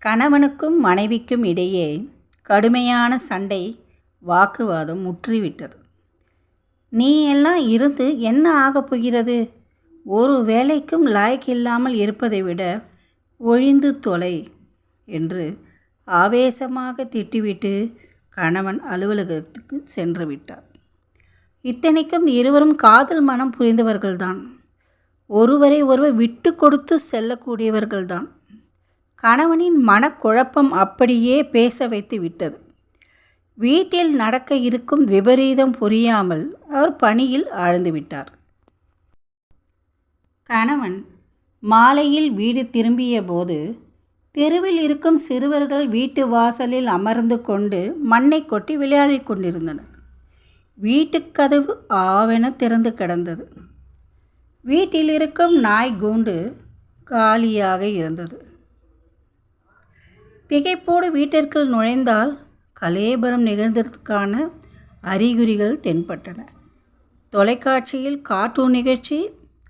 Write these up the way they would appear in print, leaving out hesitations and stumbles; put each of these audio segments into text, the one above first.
கணவனுக்கும் மனைவிக்கும் இடையே கடுமையான சண்டை வாக்குவாதம் முற்றிவிட்டது. நீ எல்லாம் இருந்து என்ன ஆகப் போகிறது? ஒரு வேலைக்கும் லாயக்கில்லாமல் இருப்பதை விட ஒழிந்து தொலை என்று ஆவேசமாக திட்டிவிட்டு கணவன் அலுவலகத்துக்கு சென்று விட்டார். இத்தனைக்கும் இருவரும் காதல் மனம் புரிந்தவர்கள்தான். ஒருவரை ஒருவர் விட்டு கொடுத்து செல்லக்கூடியவர்கள்தான். கணவனின் மனக்குழப்பம் அப்படியே பேச வைத்து விட்டது. வீட்டில் நடக்க இருக்கும் விபரீதம் புரியாமல் அவர் பணியில் ஆழ்ந்து விட்டார். கணவன் மாலையில் வீடு திரும்பிய போது தெருவில் இருக்கும் சிறுவர்கள் வீட்டு வாசலில் அமர்ந்து கொண்டு மண்ணை கொட்டி விளையாடி கொண்டிருந்தனர். வீட்டுக்கதவு ஆவென திறந்து கிடந்தது. வீட்டில் இருக்கும் நாய் கூண்டு காலியாக இருந்தது. திகைப்போடு வீட்டிற்குள் நுழைந்தால் கலேபரம் நிகழ்ந்ததற்கான அறிகுறிகள் தென்பட்டன. தொலைக்காட்சியில் கார்ட்டூன் நிகழ்ச்சி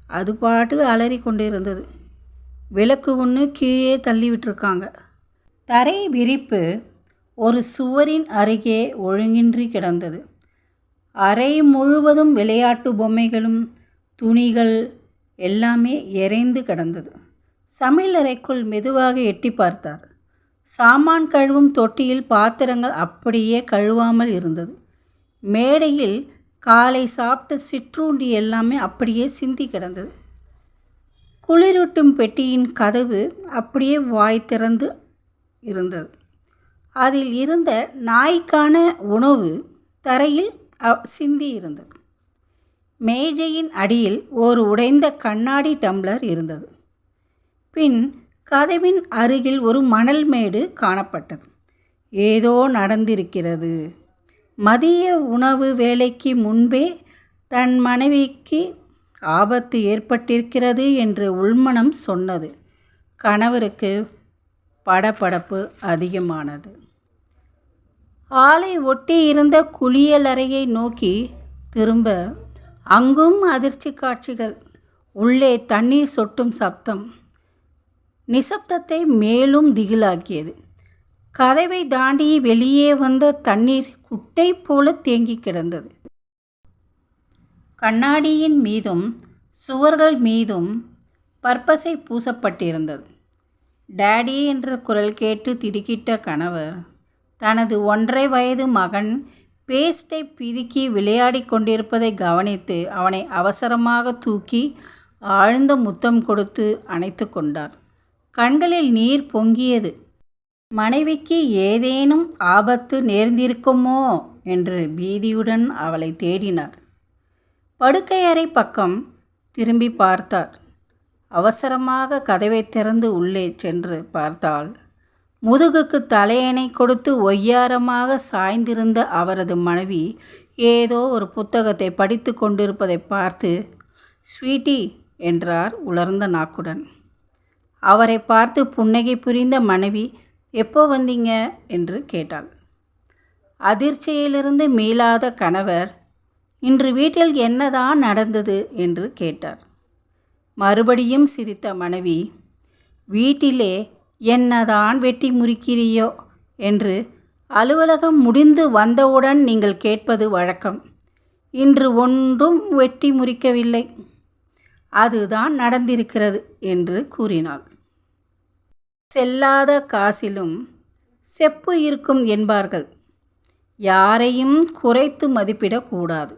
அது பாட்டு அலறி கொண்டிருந்தது. விளக்கு ஒன்று கீழே தள்ளிவிட்டிருக்காங்க. தரை விரிப்பு ஒரு சுவரின் அருகே ஒழுங்கின்றி கிடந்தது. அறை முழுவதும் விளையாட்டு பொம்மைகளும் துணிகள் எல்லாமே எரைந்து கிடந்தது. சமையலறைக்குள் மெதுவாக எட்டி பார்த்தார். சாமான் கழுவும் தொட்டியில் பாத்திரங்கள் அப்படியே கழுவாமல் இருந்தது. மேடையில் காலை சாப்பிட்ட சிற்றுண்டி எல்லாமே அப்படியே சிந்தி கிடந்தது. குளிரூட்டும் பெட்டியின் கதவு அப்படியே வாய் திறந்து இருந்தது. அதில் இருந்த நாய்க்கான உணவு தரையில் சிந்தி இருந்தது. மேஜையின் அடியில் ஒரு உடைந்த கண்ணாடி டம்ளர் இருந்தது. பின் கதவின் அருகில் ஒரு மணல் மேடு காணப்பட்டது. ஏதோ நடந்திருக்கிறது. மதிய உணவு வேலைக்கு முன்பே தன் மனைவிக்கு ஆபத்து ஏற்பட்டிருக்கிறது என்று உள்மனம் சொன்னது. கணவருக்கு படபடப்பு அதிகமானது. ஆளை ஒட்டி இருந்த குளியலறையை நோக்கி திரும்ப அங்கும் அதிர்ச்சி காட்சிகள். உள்ளே தண்ணீர் சொட்டும் சப்தம் நிசப்தத்தை மேலும் திகிலாக்கியது. கதவை தாண்டி வெளியே வந்த தண்ணீர் குட்டை போல தேங்கி கிடந்தது. கண்ணாடியின் மீதும் சுவர்கள் மீதும் பற்பசை பூசப்பட்டிருந்தது. டேடி என்ற குரல் கேட்டு திடுக்கிட்ட கணவர் தனது 1.5 வயது மகன் பேஸ்டை பிதுக்கி விளையாடி கொண்டிருப்பதை கவனித்து அவனை அவசரமாக தூக்கி ஆழ்ந்த முத்தம் கொடுத்து அணைத்து கொண்டார். கண்களில் நீர் பொங்கியது. மனைவிக்கு ஏதேனும் ஆபத்து நேர்ந்திருக்குமோ என்று பீதியுடன் அவளை தேடினார். படுக்கை அறை பக்கம் திரும்பி பார்த்தார். அவசரமாக கதவை திறந்து உள்ளே சென்று பார்த்தால் முதுகுக்கு தலையணை கொடுத்து ஒய்யாரமாக சாய்ந்திருந்த அவரது மனைவி ஏதோ ஒரு புத்தகத்தை படித்து கொண்டிருப்பதை பார்த்து ஸ்வீட்டி என்றார் உலர்ந்த நாக்குடன். அவரை பார்த்து புன்னகை புரிந்த மனைவி எப்போ வந்தீங்க என்று கேட்டாள். அதிர்ச்சியிலிருந்து மீளாத கணவர் இன்று வீட்டில் என்னதான் நடந்தது என்று கேட்டார். மறுபடியும் சிரித்த மனைவி வீட்டிலே என்னதான் வெட்டி முறிக்கிறியோ என்று அலுவலகம் முடிந்து வந்தவுடன் நீங்கள் கேட்பது வழக்கம். இன்று ஒன்றும் வெட்டி முறிக்கவில்லை, அதுதான் நடந்திருக்கிறது என்று கூறினாள். செல்லாத காசிலும் செப்பு இருக்கும் என்பார்கள். யாரையும் குறைத்து மதிப்பிடக்கூடாது.